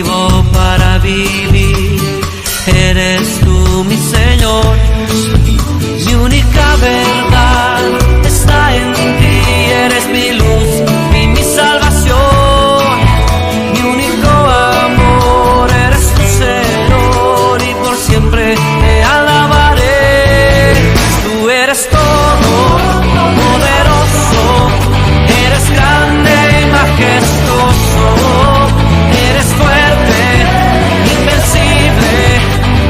motivo para vivir. Eres tú, mi Señor, mi única verdad está en ti. Eres mi luz y mi salvación, mi único amor. Eres tu Señor y por siempre te alabaré. Tú eres todo poderoso, eres grande y majestuoso, eres fuerte, invencible,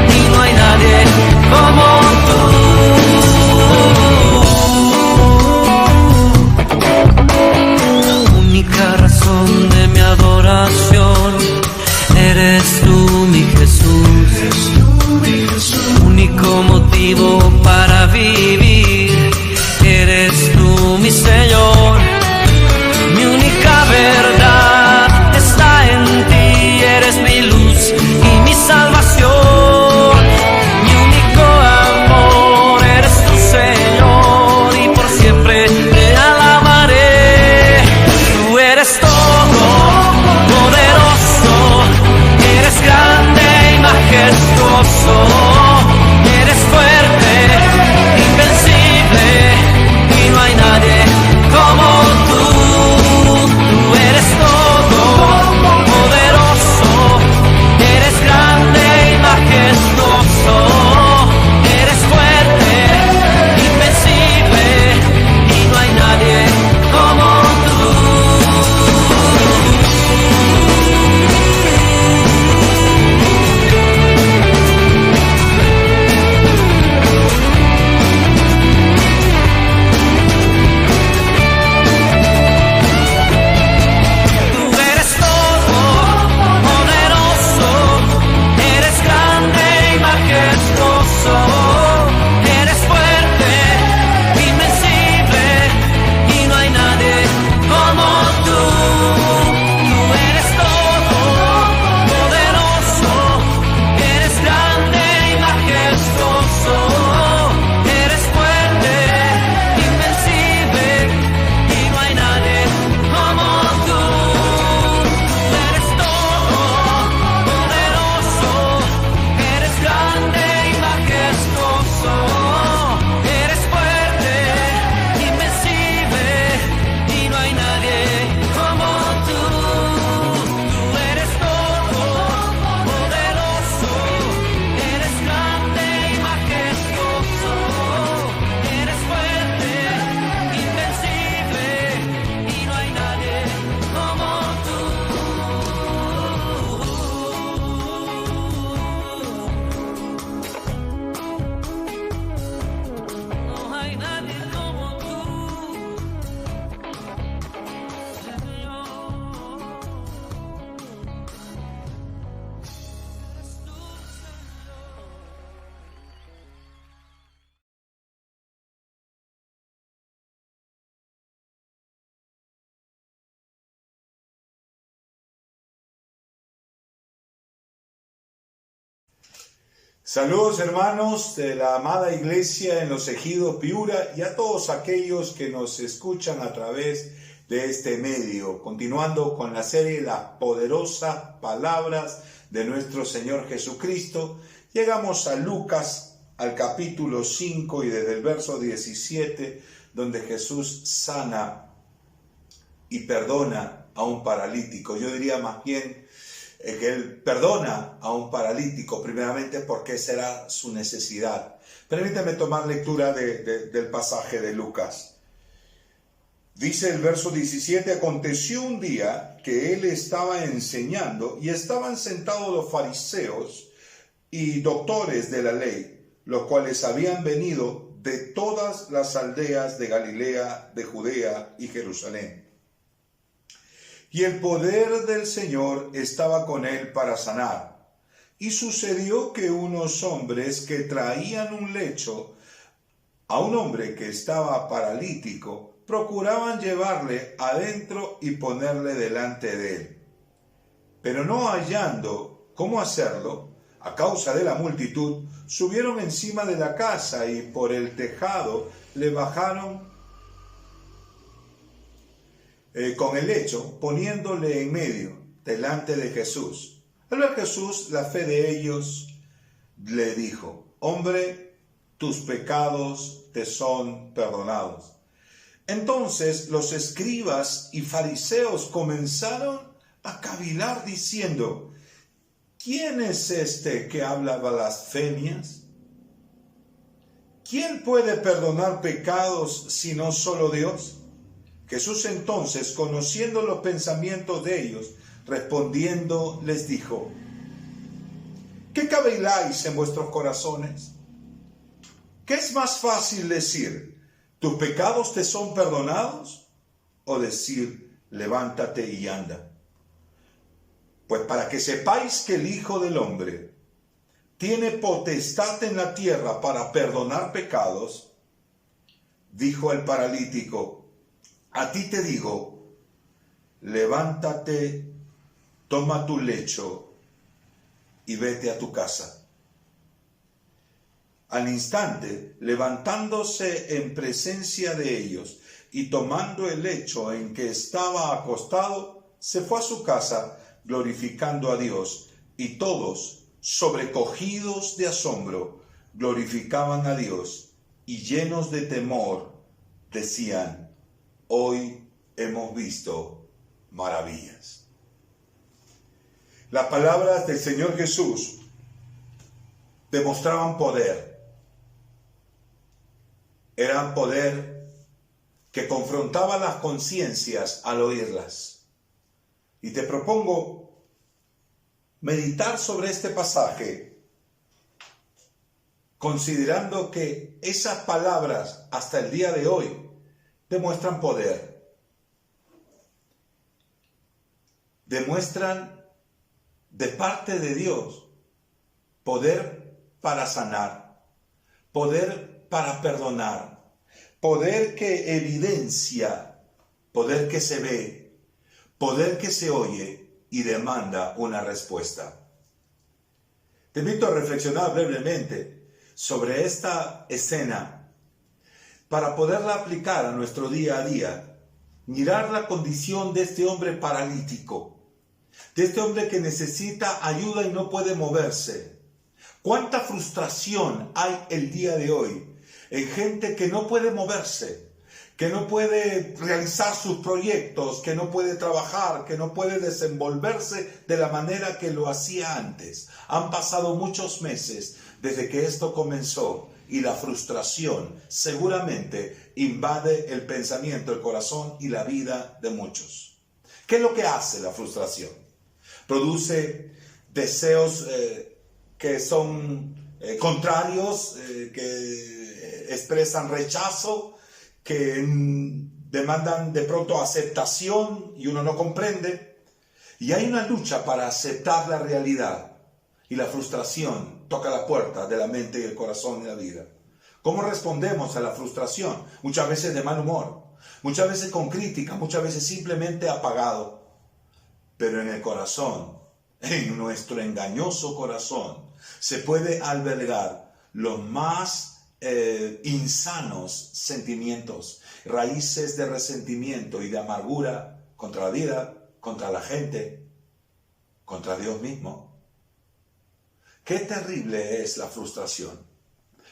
y no hay nadie como tú. Única razón de mi adoración, eres tú, mi Jesús. Único motivo para vivir, eres tú, mi Señor. Mi única verdad está en ti, eres mi luz y mi salvación, mi único amor. Eres tu Señor y por siempre te alabaré. Tú eres todo poderoso, eres grande y majestuoso, eres fuerte, invencible, y no hay nadie como tú. Tú eres todo poderoso, eres grande y majestuoso, eres fuerte, invencible, y no hay nadie como tú. Tú eres todo poderoso, eres grande y majestuoso, eres fuerte, invencible, y no hay nadie como tú. Tú eres todo poderoso, eres grande y majestuoso, eres fuerte, invencible, y no hay nadie como tú. Tú eres todo poderoso, eres grande y majestuoso, eres fuerte, invencible, y no hay nadie como tú. Tú eres todo poderoso, eres grande y majestuoso, eres fuerte, invencible, y no hay nadie como tú. No hay nadie como tú, Señor. Saludos hermanos de la amada iglesia en Los Ejidos, Piura, y a todos aquellos que nos escuchan a través de este medio. Continuando con la serie Las poderosas palabras de nuestro Señor Jesucristo, llegamos a Lucas, al capítulo 5 y desde el verso 17, donde Jesús sana y perdona a un paralítico. Yo diría más bien que Él perdona a un paralítico, primeramente porque esa era su necesidad. Permítame tomar lectura del pasaje de Lucas. Dice el verso 17, aconteció un día que Él estaba enseñando y estaban sentados los fariseos y doctores de la ley, los cuales habían venido de todas las aldeas de Galilea, de Judea y Jerusalén. Y el poder del Señor estaba con él para sanar. Y sucedió que unos hombres que traían un lecho a un hombre que estaba paralítico, procuraban llevarle adentro y ponerle delante de él. Pero no hallando cómo hacerlo, a causa de la multitud, subieron encima de la casa y por el tejado le bajaron con el lecho, poniéndole en medio, delante de Jesús. Al ver Jesús la fe de ellos, le dijo: hombre, tus pecados te son perdonados. Entonces los escribas y fariseos comenzaron a cavilar diciendo: ¿quién es este que habla blasfemias? ¿Quién puede perdonar pecados sino solo Dios? Jesús entonces, conociendo los pensamientos de ellos, respondiendo les dijo: ¿qué caviláis en vuestros corazones? ¿Qué es más fácil decir: tus pecados te son perdonados? ¿O decir: levántate y anda? Pues para que sepáis que el Hijo del Hombre tiene potestad en la tierra para perdonar pecados, dijo al paralítico: a ti te digo, levántate, toma tu lecho y vete a tu casa. Al instante, levantándose en presencia de ellos y tomando el lecho en que estaba acostado, se fue a su casa glorificando a Dios, y todos, sobrecogidos de asombro, glorificaban a Dios, y llenos de temor, decían: hoy hemos visto maravillas. Las palabras del Señor Jesús demostraban poder. Eran poder que confrontaba las conciencias al oírlas. Y te propongo meditar sobre este pasaje, considerando que esas palabras hasta el día de hoy demuestran poder. Demuestran de parte de Dios poder para sanar, poder para perdonar, poder que evidencia, poder que se ve, poder que se oye y demanda una respuesta. Te invito a reflexionar brevemente sobre esta escena para poderla aplicar a nuestro día a día, mirar la condición de este hombre paralítico, de este hombre que necesita ayuda y no puede moverse. ¿Cuánta frustración hay el día de hoy en gente que no puede moverse, que no puede realizar sus proyectos, que no puede trabajar, que no puede desenvolverse de la manera que lo hacía antes? Han pasado muchos meses desde que esto comenzó y la frustración seguramente invade el pensamiento, el corazón y la vida de muchos. ¿Qué es lo que hace la frustración? Produce deseos que son contrarios, que expresan rechazo, que demandan de pronto aceptación y uno no comprende. Y hay una lucha para aceptar la realidad, y la frustración toca la puerta de la mente y el corazón y la vida. ¿Cómo respondemos a la frustración? Muchas veces de mal humor, muchas veces con crítica, muchas veces simplemente apagado. Pero en el corazón, en nuestro engañoso corazón, se puede albergar los más insanos sentimientos, raíces de resentimiento y de amargura contra la vida, contra la gente, contra Dios mismo. Qué terrible es la frustración.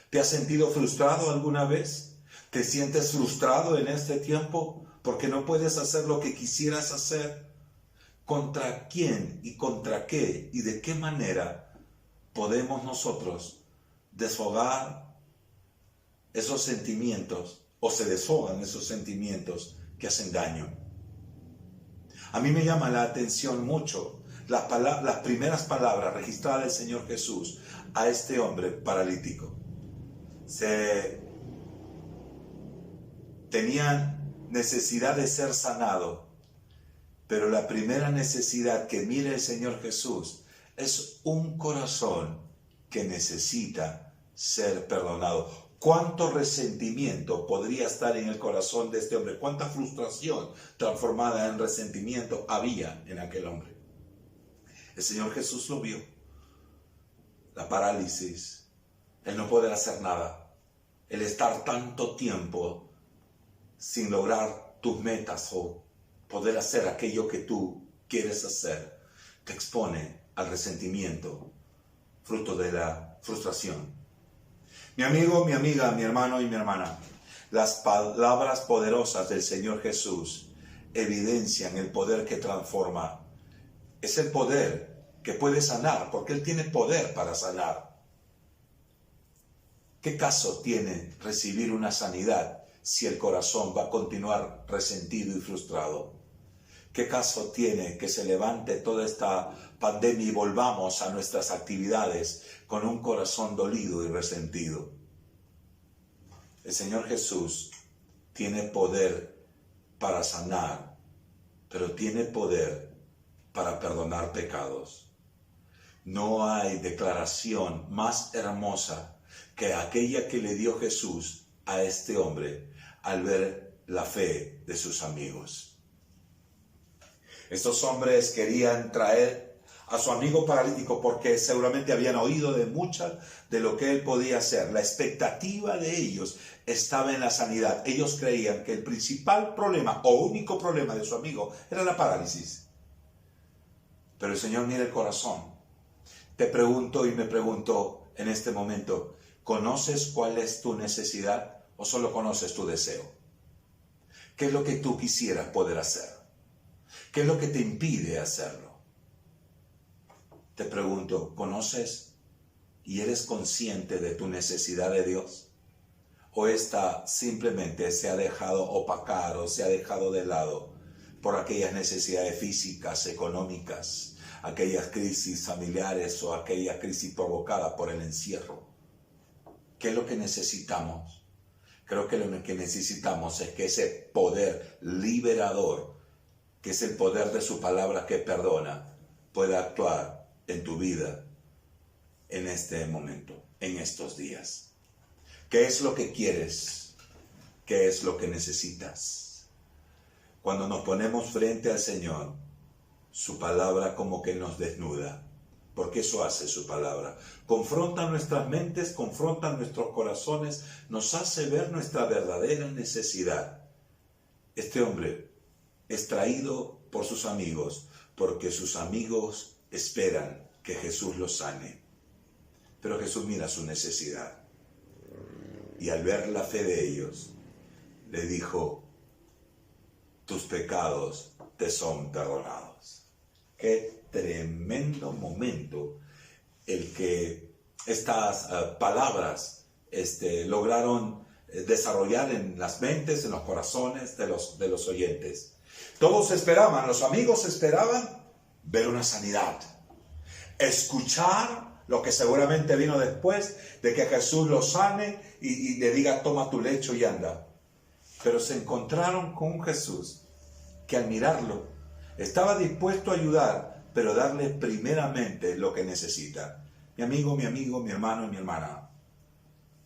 ¿Te has sentido frustrado alguna vez? ¿Te sientes frustrado en este tiempo porque no puedes hacer lo que quisieras hacer? ¿Contra quién y contra qué y de qué manera podemos nosotros desfogar esos sentimientos, o se desfogan esos sentimientos que hacen daño? A mí me llama la atención mucho las primeras palabras registradas del Señor Jesús a este hombre paralítico. Tenían necesidad de ser sanado, pero la primera necesidad que mira el Señor Jesús es un corazón que necesita ser perdonado. ¿Cuánto resentimiento podría estar en el corazón de este hombre? ¿Cuánta frustración transformada en resentimiento había en aquel hombre? El Señor Jesús lo vio. La parálisis, el no poder hacer nada, el estar tanto tiempo sin lograr tus metas o poder hacer aquello que tú quieres hacer, te expone al resentimiento, fruto de la frustración. Mi amigo, mi amiga, mi hermano y mi hermana, las palabras poderosas del Señor Jesús evidencian el poder que transforma. Es el poder que puede sanar, porque Él tiene poder para sanar. ¿Qué caso tiene recibir una sanidad si el corazón va a continuar resentido y frustrado? ¿Qué caso tiene que se levante toda esta pandemia y volvamos a nuestras actividades con un corazón dolido y resentido? El Señor Jesús tiene poder para sanar, pero tiene poder para perdonar pecados. No hay declaración más hermosa que aquella que le dio Jesús a este hombre al ver la fe de sus amigos. Estos hombres querían traer a su amigo paralítico porque seguramente habían oído de mucha de lo que él podía hacer. La expectativa de ellos estaba en la sanidad. Ellos creían que el principal problema o único problema de su amigo era la parálisis. Pero el Señor mira el corazón. Te pregunto y me pregunto en este momento, ¿conoces cuál es tu necesidad o solo conoces tu deseo? ¿Qué es lo que tú quisieras poder hacer? ¿Qué es lo que te impide hacerlo? Te pregunto, ¿conoces y eres consciente de tu necesidad de Dios? ¿O esta simplemente se ha dejado opacar o se ha dejado de lado por aquellas necesidades físicas, económicas, aquellas crisis familiares o aquella crisis provocada por el encierro? ¿Qué es lo que necesitamos? Creo que lo que necesitamos es que ese poder liberador, que es el poder de su palabra que perdona, pueda actuar en tu vida en este momento, en estos días. ¿Qué es lo que quieres? ¿Qué es lo que necesitas? Cuando nos ponemos frente al Señor, su palabra como que nos desnuda, porque eso hace su palabra. Confronta nuestras mentes, confronta nuestros corazones, nos hace ver nuestra verdadera necesidad. Este hombre es traído por sus amigos, porque sus amigos esperan que Jesús los sane. Pero Jesús mira su necesidad. Y al ver la fe de ellos, le dijo, tus pecados te son perdonados. Qué tremendo momento el que estas palabras lograron desarrollar en las mentes, en los corazones de los oyentes. Todos esperaban, los amigos esperaban ver una sanidad, escuchar lo que seguramente vino después de que Jesús los sane y le diga, toma tu lecho y anda. Pero se encontraron con un Jesús que al mirarlo estaba dispuesto a ayudar, pero darle primeramente lo que necesita. Mi amigo, mi hermano y mi hermana,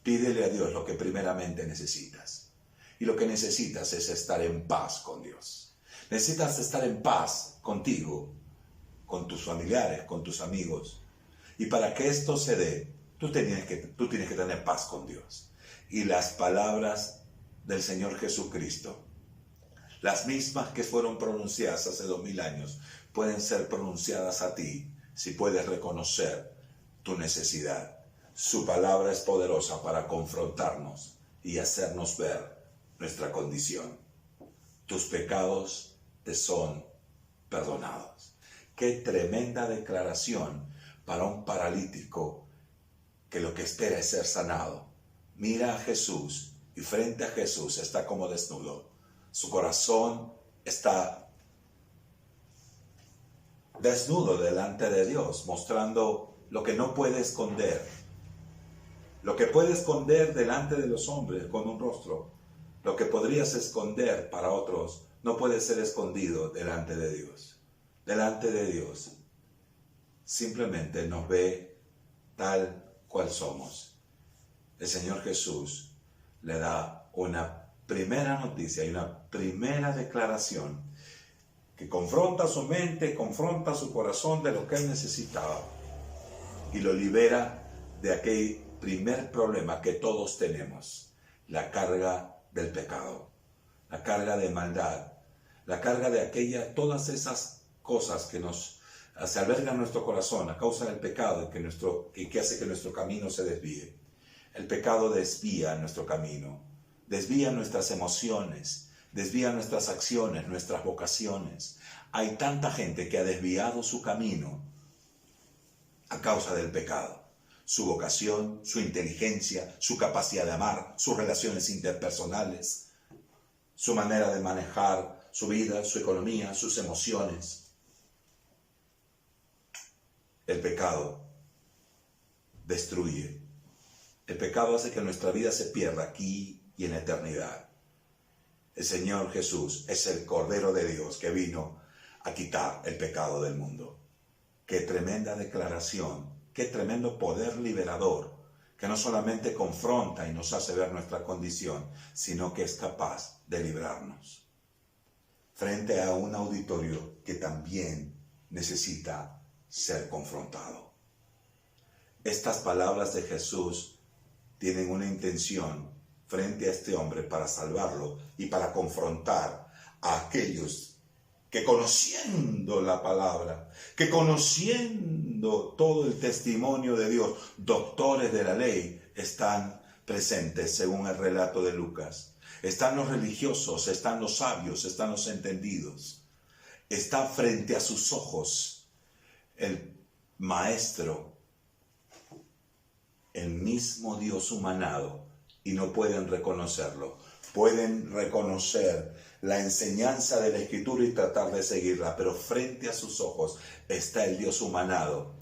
pídele a Dios lo que primeramente necesitas. Y lo que necesitas es estar en paz con Dios. Necesitas estar en paz contigo, con tus familiares, con tus amigos. Y para que esto se dé, tú tienes que tener paz con Dios. Y las palabras del Señor Jesucristo, las mismas que fueron pronunciadas hace 2000 años, pueden ser pronunciadas a ti si puedes reconocer tu necesidad. Su palabra es poderosa para confrontarnos y hacernos ver nuestra condición. Tus pecados te son perdonados. Qué tremenda declaración para un paralítico que lo que espera es ser sanado. Mira a Jesús y frente a Jesús está como desnudo. Su corazón está desnudo delante de Dios, mostrando lo que no puede esconder. Lo que puede esconder delante de los hombres con un rostro, lo que podrías esconder para otros, no puede ser escondido delante de Dios. Delante de Dios, simplemente nos ve tal cual somos. El Señor Jesús le da una primera noticia y una primera declaración que confronta su mente, confronta su corazón de lo que él necesitaba y lo libera de aquel primer problema que todos tenemos, la carga del pecado, la carga de maldad, la carga de todas esas cosas que nos se alberga en nuestro corazón a causa del pecado que hace que nuestro camino se desvíe. El pecado desvía nuestro camino, desvía nuestras emociones, desvía nuestras acciones, nuestras vocaciones. Hay tanta gente que ha desviado su camino a causa del pecado. Su vocación, su inteligencia, su capacidad de amar, sus relaciones interpersonales, su manera de manejar su vida, su economía, sus emociones. El pecado destruye. El pecado hace que nuestra vida se pierda aquí y en la eternidad. El Señor Jesús es el Cordero de Dios que vino a quitar el pecado del mundo. Qué tremenda declaración, qué tremendo poder liberador, que no solamente confronta y nos hace ver nuestra condición, sino que es capaz de librarnos frente a un auditorio que también necesita ser confrontado. Estas palabras de Jesús tienen una intención frente a este hombre para salvarlo y para confrontar a aquellos que conociendo la palabra, que conociendo todo el testimonio de Dios, doctores de la ley, están presentes según el relato de Lucas. Están los religiosos, están los sabios, están los entendidos. Está frente a sus ojos el Maestro, el mismo Dios humanado, y no pueden reconocerlo. Pueden reconocer la enseñanza de la Escritura y tratar de seguirla, pero frente a sus ojos está el Dios humanado,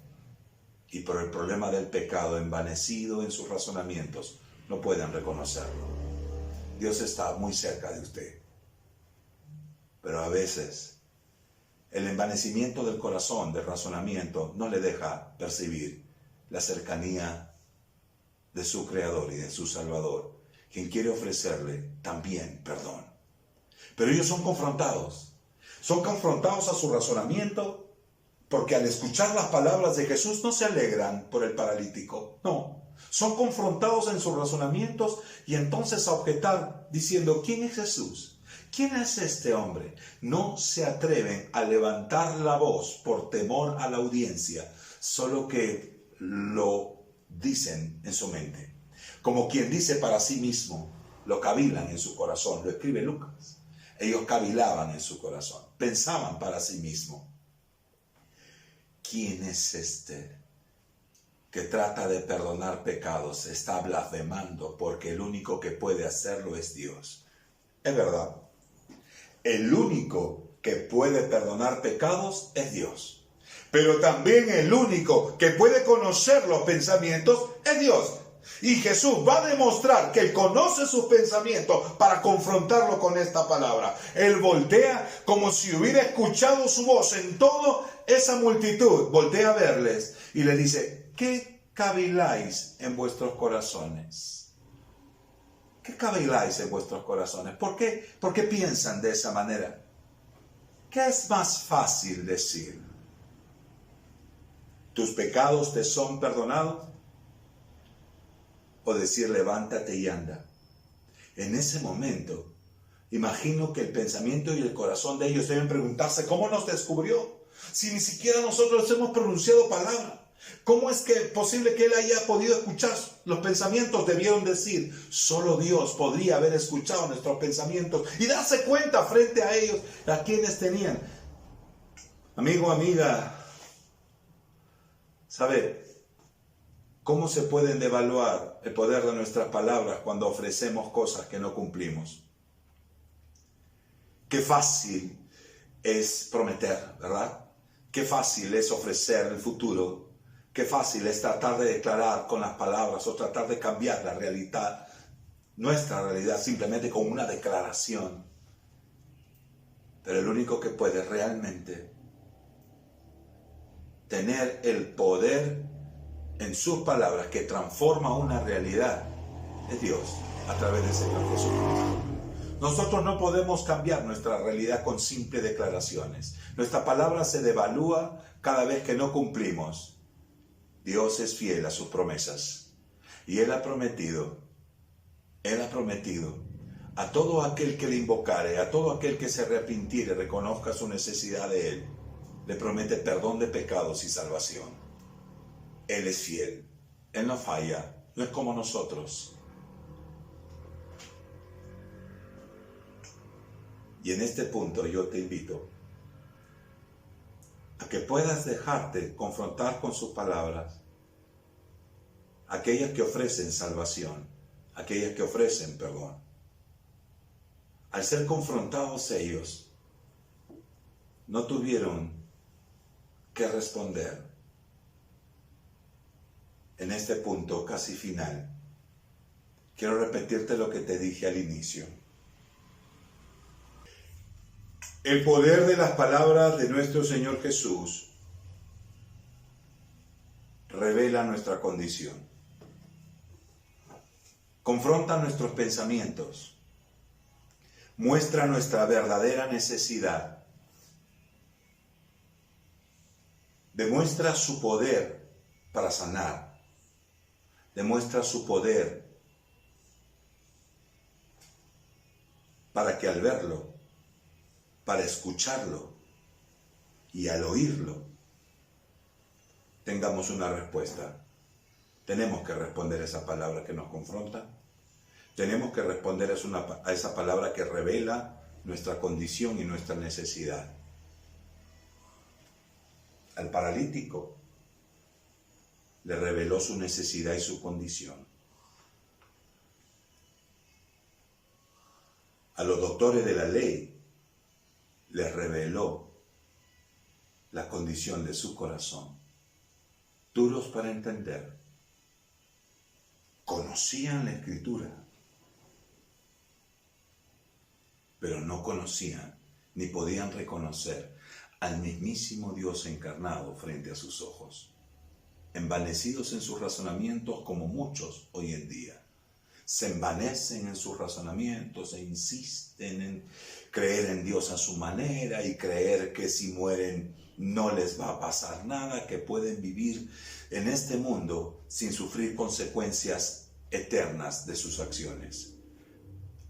y por el problema del pecado, envanecido en sus razonamientos, no pueden reconocerlo. Dios está muy cerca de usted, pero a veces el envanecimiento del corazón, del razonamiento, no le deja percibir la cercanía de su Creador y de su Salvador, quien quiere ofrecerle también perdón. Pero ellos son confrontados a su razonamiento, porque al escuchar las palabras de Jesús no se alegran por el paralítico, no. Son confrontados en sus razonamientos y entonces a objetar diciendo, ¿quién es Jesús? ¿Quién es este hombre? No se atreven a levantar la voz por temor a la audiencia, solo que lo dicen en su mente. Como quien dice para sí mismo, lo cavilan en su corazón, lo escribe Lucas. Ellos cavilaban en su corazón, pensaban para sí mismo. ¿Quién es este que trata de perdonar pecados? Está blasfemando porque el único que puede hacerlo es Dios. Es verdad. El único que puede perdonar pecados es Dios. Pero también el único que puede conocer los pensamientos es Dios. Y Jesús va a demostrar que Él conoce sus pensamientos para confrontarlo con esta palabra. Él voltea como si hubiera escuchado su voz en toda esa multitud. Voltea a verles y le dice, ¿qué caviláis en vuestros corazones? ¿Qué caviláis en vuestros corazones? ¿Por qué piensan de esa manera? ¿Qué es más fácil decir? ¿Tus pecados te son perdonados? O decir, levántate y anda. En ese momento, imagino que el pensamiento y el corazón de ellos deben preguntarse, ¿cómo nos descubrió? Si ni siquiera nosotros hemos pronunciado palabra. ¿Cómo es que posible que Él haya podido escuchar los pensamientos? Debieron decir, solo Dios podría haber escuchado nuestros pensamientos y darse cuenta frente a ellos, a quienes tenían. Amigo, amiga, ¿sabe cómo se pueden devaluar el poder de nuestras palabras cuando ofrecemos cosas que no cumplimos? Qué fácil es prometer, ¿verdad? Qué fácil es ofrecer el futuro. Qué fácil es tratar de declarar con las palabras o tratar de cambiar la realidad, nuestra realidad, simplemente con una declaración. Pero el único que puede realmente tener el poder en sus palabras que transforma una realidad es Dios, a través del Señor Jesucristo. Nosotros no podemos cambiar nuestra realidad con simples declaraciones. Nuestra palabra se devalúa cada vez que no cumplimos. Dios es fiel a sus promesas. Y Él ha prometido a todo aquel que le invocare, a todo aquel que se arrepintiere, reconozca su necesidad de Él, le promete perdón de pecados y salvación. Él es fiel, Él no falla, no es como nosotros. Y en este punto yo te invito a que puedas dejarte confrontar con sus palabras, aquellas que ofrecen salvación, aquellas que ofrecen perdón. Al ser confrontados ellos, no tuvieron que responder. En este punto casi final, quiero repetirte lo que te dije al inicio. El poder de las palabras de nuestro Señor Jesús revela nuestra condición. Confronta nuestros pensamientos. Muestra nuestra verdadera necesidad. Demuestra su poder para sanar. Demuestra su poder para que al verlo, para escucharlo y al oírlo, tengamos una respuesta. Tenemos que responder a esa palabra que nos confronta. Tenemos que responder a esa palabra que revela nuestra condición y nuestra necesidad. Al paralítico le reveló su necesidad y su condición. A los doctores de la ley les reveló la condición de su corazón. Duros para entender. Conocían la Escritura, pero no conocían ni podían reconocer al mismísimo Dios encarnado frente a sus ojos, envanecidos en sus razonamientos como muchos hoy en día. Se envanecen en sus razonamientos e insisten en creer en Dios a su manera y creer que si mueren no les va a pasar nada, que pueden vivir en este mundo sin sufrir consecuencias eternas de sus acciones.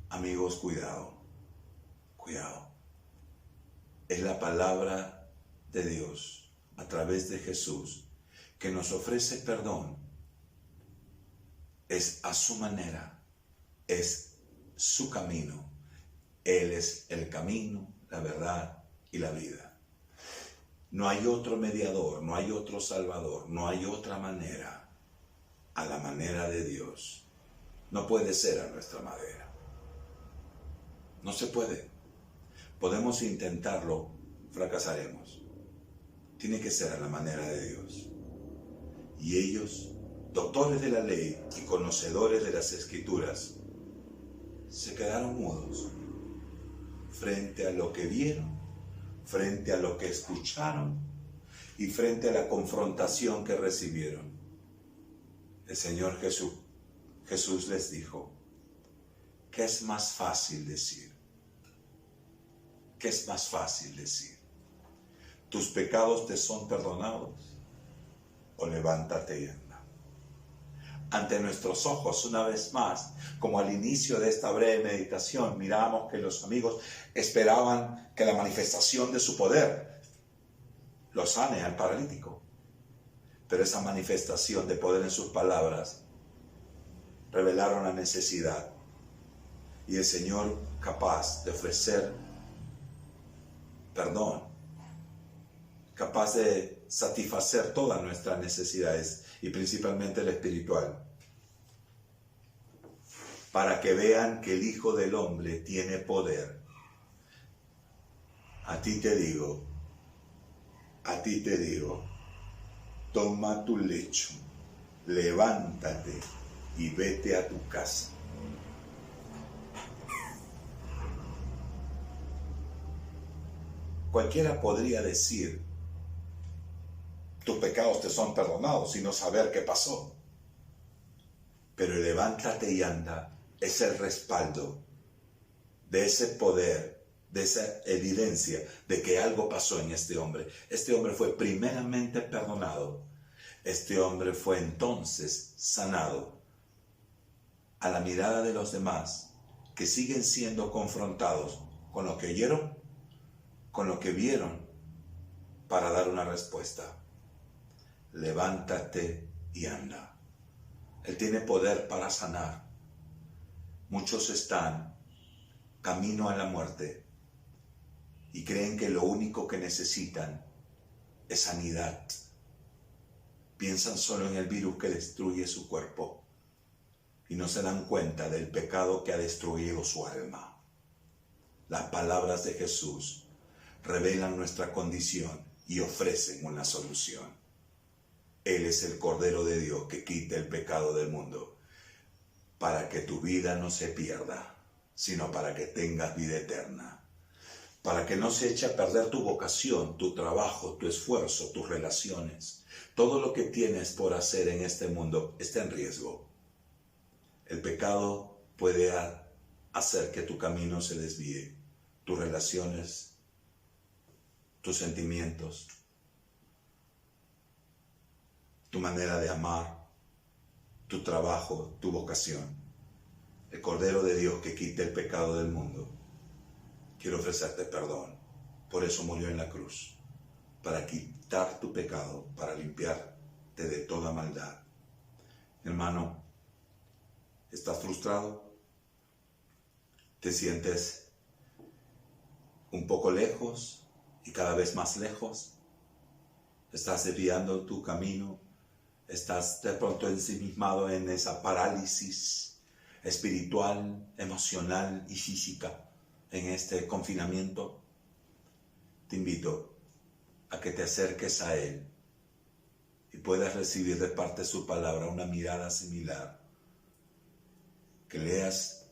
Amigos, cuidado, cuidado. Es la palabra de Dios a través de Jesús que nos ofrece perdón. Es a su manera, es su camino. Él es el camino, la verdad y la vida. No hay otro mediador, no hay otro salvador, no hay otra manera a la manera de Dios. No puede ser a nuestra manera. No se puede. Podemos intentarlo, fracasaremos. Tiene que ser a la manera de Dios. Y ellos, doctores de la ley y conocedores de las Escrituras, se quedaron mudos frente a lo que vieron, frente a lo que escucharon y frente a la confrontación que recibieron. El Señor Jesús les dijo, ¿qué es más fácil decir? ¿Qué es más fácil decir? ¿Tus pecados te son perdonados? ¿O levántate y anda? Ante nuestros ojos, una vez más, como al inicio de esta breve meditación, miramos que los amigos esperaban que la manifestación de su poder lo sane al paralítico. Pero esa manifestación de poder en sus palabras revelaron la necesidad. Y el Señor, capaz de ofrecer perdón, capaz de satisfacer todas nuestras necesidades y principalmente la espiritual, para que vean que el Hijo del Hombre tiene poder. A ti te digo, toma tu lecho, levántate y vete a tu casa. Cualquiera podría decir, tus pecados te son perdonados y no saber qué pasó. Pero el levántate y anda es el respaldo de ese poder, de esa evidencia de que algo pasó en este hombre. Este hombre fue primeramente perdonado. Este hombre fue entonces sanado. A la mirada de los demás, que siguen siendo confrontados con lo que oyeron, con lo que vieron, para dar una respuesta. Levántate y anda. Él tiene poder para sanar. Muchos están camino a la muerte y creen que lo único que necesitan es sanidad. Piensan solo en el virus que destruye su cuerpo y no se dan cuenta del pecado que ha destruido su alma. Las palabras de Jesús revelan nuestra condición y ofrecen una solución. Él es el Cordero de Dios que quita el pecado del mundo, para que tu vida no se pierda, sino para que tengas vida eterna. Para que no se eche a perder tu vocación, tu trabajo, tu esfuerzo, tus relaciones. Todo lo que tienes por hacer en este mundo está en riesgo. El pecado puede hacer que tu camino se desvíe, tus relaciones, tus sentimientos, tu manera de amar, tu trabajo, tu vocación. El Cordero de Dios que quita el pecado del mundo quiere ofrecerte perdón. Por eso murió en la cruz, para quitar tu pecado, para limpiarte de toda maldad. Hermano, ¿estás frustrado? ¿Te sientes un poco lejos y cada vez más lejos? ¿Estás desviando tu camino? ¿Estás de pronto ensimismado en esa parálisis espiritual, emocional y física en este confinamiento? Te invito a que te acerques a Él y puedas recibir de parte de su palabra una mirada similar. Que leas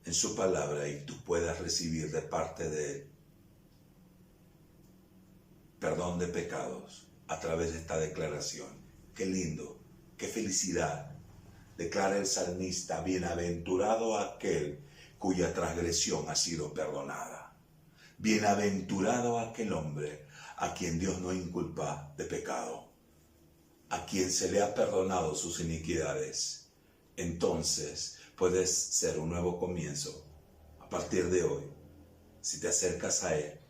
en su palabra y tú puedas recibir de parte de Él perdón de pecados a través de esta declaración. Qué lindo, qué felicidad. Declara el salmista: bienaventurado aquel cuya transgresión ha sido perdonada. Bienaventurado aquel hombre a quien Dios no inculpa de pecado, a quien se le ha perdonado sus iniquidades. Entonces puedes ser un nuevo comienzo a partir de hoy, si te acercas a Él.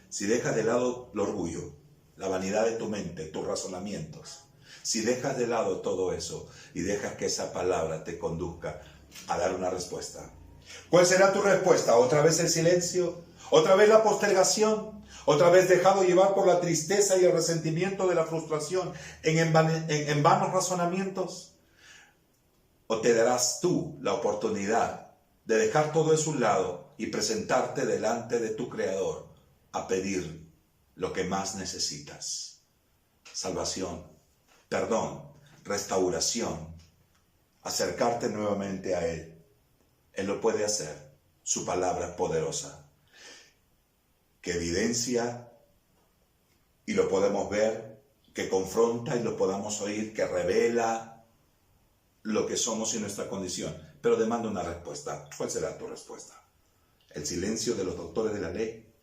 Si dejas de lado el orgullo, la vanidad de tu mente, tus razonamientos, si dejas de lado todo eso y dejas que esa palabra te conduzca a dar una respuesta. ¿Cuál será tu respuesta? ¿Otra vez el silencio? ¿Otra vez la postergación? ¿Otra vez dejado llevar por la tristeza y el resentimiento de la frustración en vanos razonamientos? ¿O te darás tú la oportunidad de dejar todo eso a un lado y presentarte delante de tu Creador a pedir lo que más necesitas? Salvación, perdón, restauración, acercarte nuevamente a Él. Él lo puede hacer. Su palabra es poderosa, que evidencia y lo podemos ver, que confronta y lo podamos oír, que revela lo que somos y nuestra condición, pero demanda una respuesta. ¿Cuál será tu respuesta? ¿El silencio de los doctores de la ley?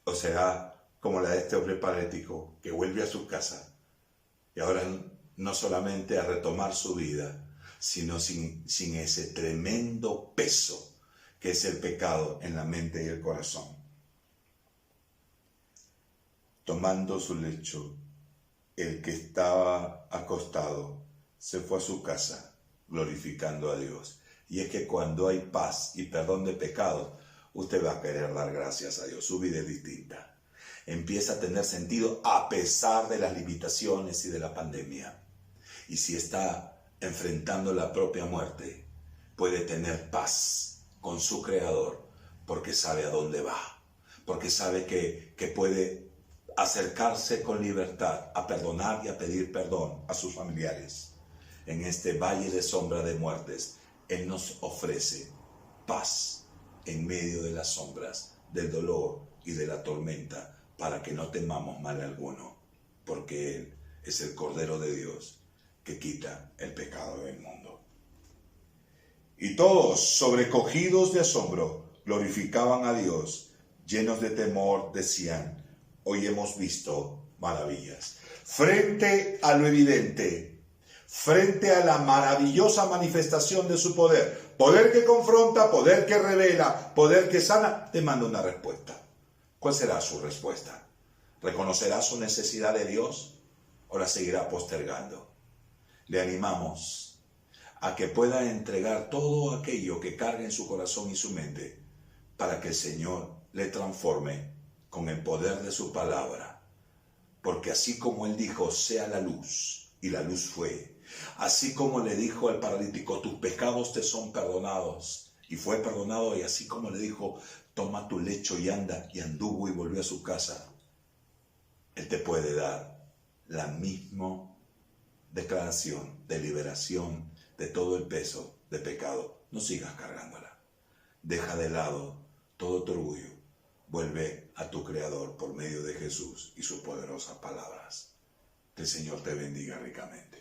¿O será como la de este hombre paralítico que vuelve a su casa y ahora no solamente a retomar su vida, sino sin ese tremendo peso que es el pecado en la mente y el corazón? Tomando su lecho, el que estaba acostado se fue a su casa glorificando a Dios. Y es que cuando hay paz y perdón de pecados, usted va a querer dar gracias a Dios. Su vida es distinta. Empieza a tener sentido a pesar de las limitaciones y de la pandemia. Y si está enfrentando la propia muerte, puede tener paz con su Creador, porque sabe a dónde va, porque sabe que puede acercarse con libertad a perdonar y a pedir perdón a sus familiares. En este valle de sombra de muertes, Él nos ofrece paz en medio de las sombras, del dolor y de la tormenta, para que no temamos mal alguno, porque Él es el Cordero de Dios que quita el pecado del mundo. Y todos, sobrecogidos de asombro, glorificaban a Dios, llenos de temor, decían: hoy hemos visto maravillas. Frente a lo evidente, frente a la maravillosa manifestación de su poder, poder que confronta, poder que revela, poder que sana, te manda una respuesta. ¿Cuál será su respuesta? ¿Reconocerá su necesidad de Dios o la seguirá postergando? Le animamos a que pueda entregar todo aquello que carga en su corazón y su mente para que el Señor le transforme con el poder de su palabra. Porque así como Él dijo, sea la luz, y la luz fue. Así como le dijo al paralítico, tus pecados te son perdonados, y fue perdonado. Y así como le dijo, toma tu lecho y anda, y anduvo y volvió a su casa. Él te puede dar la misma declaración de liberación de todo el peso de pecado. No sigas cargándola. Deja de lado todo tu orgullo. Vuelve a tu Creador por medio de Jesús y sus poderosas palabras. Que el Señor te bendiga ricamente.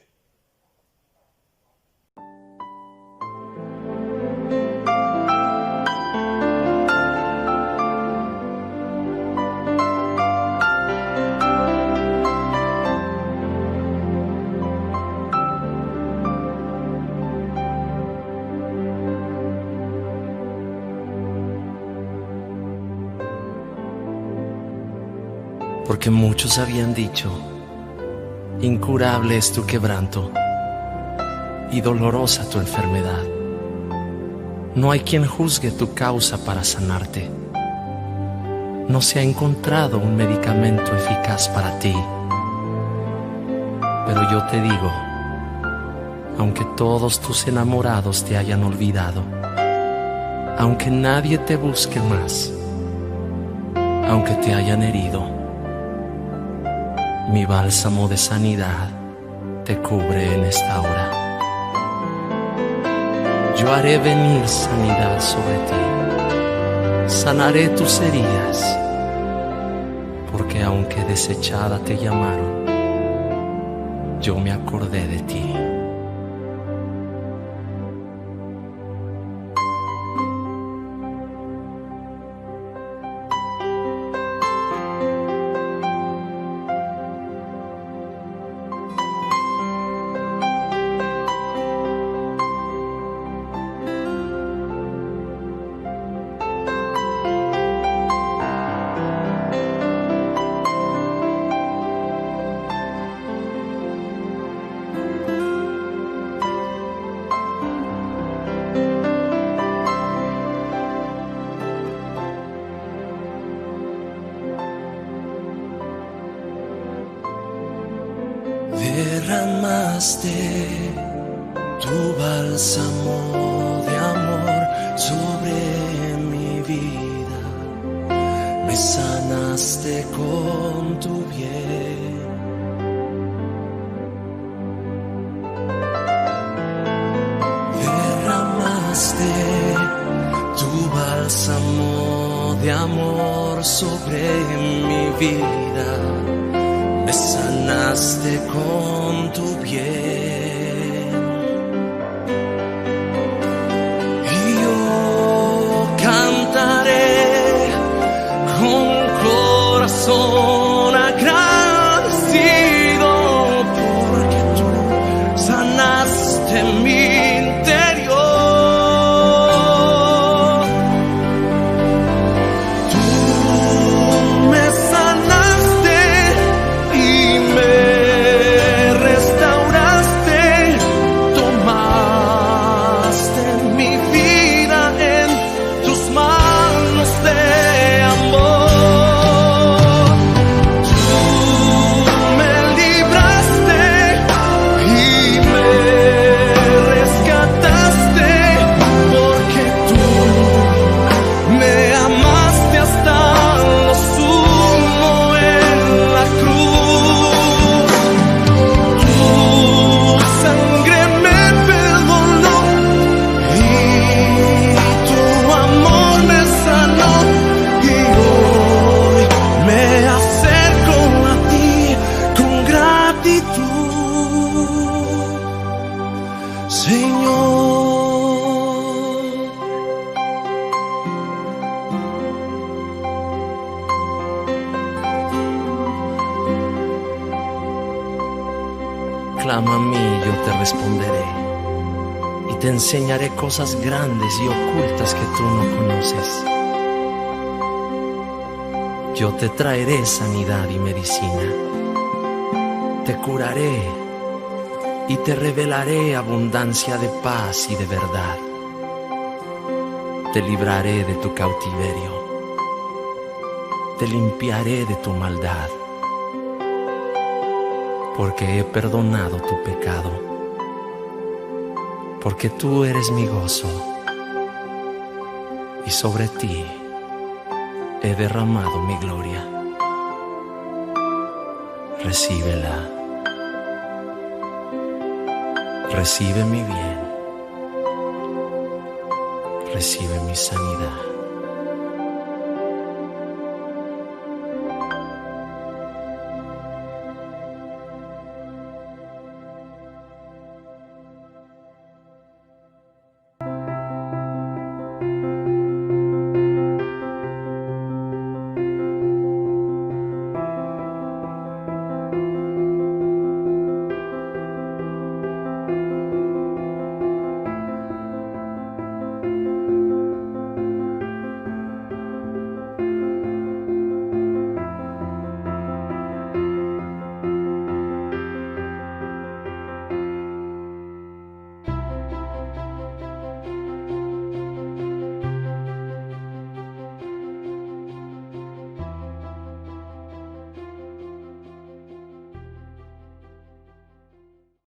Porque muchos habían dicho, incurable es tu quebranto y dolorosa tu enfermedad. No hay quien juzgue tu causa para sanarte. No se ha encontrado un medicamento eficaz para ti. Pero yo te digo, aunque todos tus enamorados te hayan olvidado, aunque nadie te busque más, aunque te hayan herido, mi bálsamo de sanidad te cubre en esta hora. Yo haré venir sanidad sobre ti, sanaré tus heridas, porque aunque desechada te llamaron, yo me acordé de ti. Derramaste tu bálsamo de amor sobre mi vida, me sanaste con tu bien. Derramaste tu bálsamo de amor sobre mi vida, me sanaste con tu bien. Y yo cantaré con corazón agradecido, porque tú sanaste mi interior. Tú me sanaste y me restauraste, tomaste mi vida en tus manos de amor. Tú me libraste y me rescataste, porque tú me amaste hasta lo sumo en la cruz. Tu sangre me perdonó y tu amor me sanó, y hoy me acerco a ti con gratitud, Señor. Clama a mí y yo te responderé, y te enseñaré cosas grandes y ocultas que tú no conoces. Yo te traeré sanidad y medicina. Te curaré y te revelaré abundancia de paz y de verdad. Te libraré de tu cautiverio. Te limpiaré de tu maldad. Porque he perdonado tu pecado. Porque tú eres mi gozo. Y sobre ti he derramado mi gloria. Recíbela. Recibe mi bien. Recibe mi sanidad.